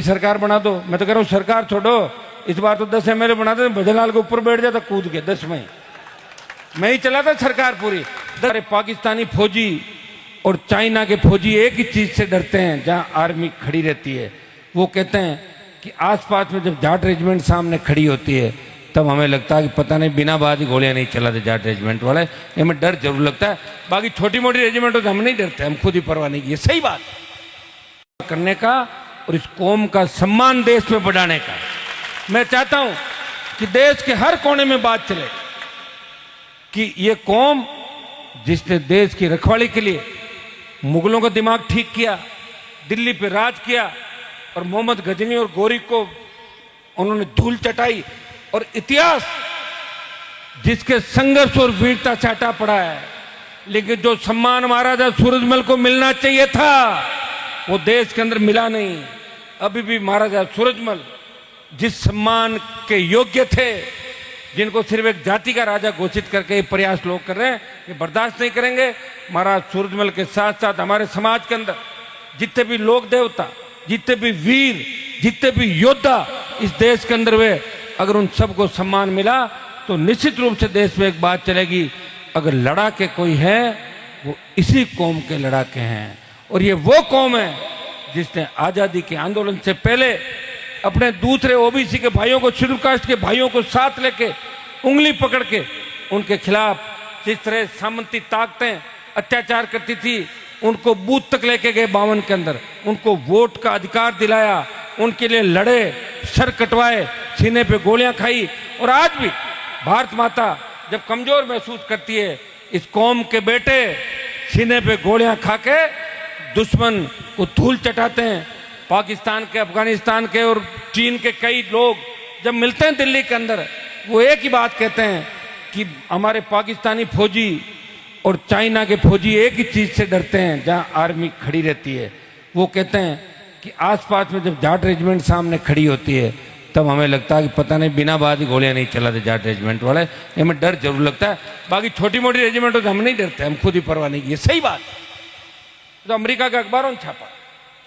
सरकार बना दो। मैं तो कह रहा हूँ सरकार छोड़ो, इस बार तो 10 MLA बना दे, भजनलाल के ऊपर बैठ जाता कूद के 10 में मैं ही चला था सरकार पूरी। पाकिस्तानी फौजी और चाइना के फौजी एक ही चीज से डरते हैं, जहां आर्मी खड़ी रहती है। वो कहते हैं कि आसपास में जब जाट रेजिमेंट सामने खड़ी होती है तब हमें लगता है कि पता नहीं बिना बात ही गोलियां नहीं चलाते जाट रेजिमेंट वाले, हमें डर जरूर लगता है। बाकी छोटी मोटी रेजिमेंटों से हम नहीं डरते, हम खुद ही परवाह नहीं की। सही बात करने का और इस कौम का सम्मान देश में बढ़ाने का मैं चाहता हूं कि देश के हर कोने में बात चले कि ये कौम जिसने देश की रखवाली के लिए मुगलों का दिमाग ठीक किया, दिल्ली पे राज किया और मोहम्मद गजनी और गोरी को उन्होंने धूल चटाई, और इतिहास जिसके संघर्ष और वीरता चाटा पड़ा है, लेकिन जो सम्मान महाराजा सूरजमल को मिलना चाहिए था वो देश के अंदर मिला नहीं। अभी भी महाराजा सूरजमल जिस सम्मान के योग्य थे, जिनको सिर्फ एक जाति का राजा घोषित करके ये प्रयास लोग कर रहे हैं, ये बर्दाश्त नहीं करेंगे। महाराज सूरजमल के साथ साथ हमारे समाज के अंदर जितने भी लोक देवता, जितने भी वीर, जितने भी योद्धा इस देश के अंदर हुए, अगर उन सबको सम्मान मिला तो निश्चित रूप से देश में एक बात चलेगी, अगर लड़ाके कोई है वो इसी कौम के लड़ाके हैं। और ये वो कौम है जिसने आजादी के आंदोलन से पहले अपने दूसरे ओबीसी के भाइयों को, शेड्यूल कास्ट के भाइयों को साथ लेके उंगली पकड़ के उनके खिलाफ जिस तरह सामंती ताकतें अत्याचार करती थी, उनको बूथ तक लेके गए 52 के अंदर, उनको वोट का अधिकार दिलाया, उनके लिए लड़े, सर कटवाए, सीने पे गोलियां खाई। और आज भी भारत माता जब कमजोर महसूस करती है, इस कौम के बेटे सीने पे गोलियां खा के दुश्मन को धूल चटाते हैं। पाकिस्तान के, अफगानिस्तान के और चीन के कई लोग जब मिलते हैं दिल्ली के अंदर, वो एक ही बात कहते हैं कि हमारे पाकिस्तानी फौजी और चाइना के फौजी एक ही चीज से डरते हैं, जहां आर्मी खड़ी रहती है। वो कहते हैं कि आसपास में जब जाट रेजिमेंट सामने खड़ी होती है तब हमें लगता है कि पता नहीं बिना बात ही गोलियां नहीं चलाते जाट रेजिमेंट वाले, हमें डर जरूर लगता है। बाकी छोटी मोटी रेजिमेंटों से हम नहीं डरते, हम खुद ही परवाह नहीं की। सही बात। तो अमेरिका के अखबारों ने छापा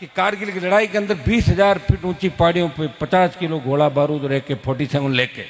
कि कारगिल की लड़ाई के अंदर 20,000 फीट ऊंची पहाड़ियों पे 50 किलो गोला बारूद और AK-47 लेके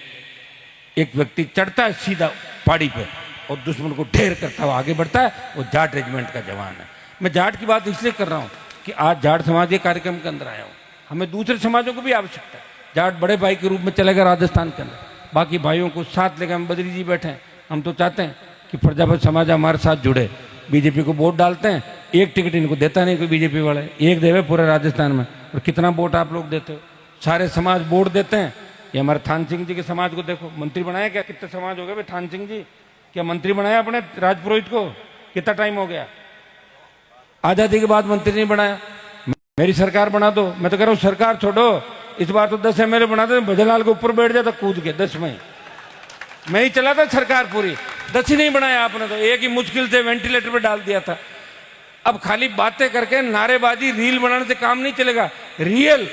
एक व्यक्ति चढ़ता है सीधा पहाड़ी पे और दुश्मन को ढेर करता हुआ आगे बढ़ता है, वो जाट रेजिमेंट का जवान है। मैं जाट की बात इसलिए कर रहा हूँ कि आज जाट समाज के कार्यक्रम के अंदर आया हूँ, हमें दूसरे समाजों को भी आवश्यकता है। जाट बड़े भाई के रूप में चलेगा राजस्थान के अंदर, बाकी भाइयों को साथ लेकर हम बद्री जी बैठे हैं। हम तो चाहते हैं कि प्रजापति समाज हमारे साथ जुड़े। बीजेपी को वोट डालते हैं, एक टिकट इनको देता नहीं कोई बीजेपी वाले, एक देवे पूरे राजस्थान में। और कितना वोट आप लोग देते हो, सारे समाज वोट देते हैं। ये हमारे थान सिंह जी के समाज को देखो, मंत्री बनाया क्या, कितने समाज हो गए भाई। थान सिंह जी क्या मंत्री बनाया अपने राजपुरोहित को, कितना टाइम हो गया। आजादी के बाद मंत्री नहीं बनाया। मेरी सरकार बना दो। मैं तो कह रहा हूँ सरकार छोड़ो, इस बार तो 10 MLA बना दे, भजनलाल के ऊपर बैठ जाता कूद के 10 में मैं ही चला था सरकार पूरी। 10 ही नहीं बनाया आपने, तो एक ही मुश्किल से वेंटिलेटर पे डाल दिया था। अब खाली बातें करके नारेबाजी, रील बनाने से काम नहीं चलेगा। रियल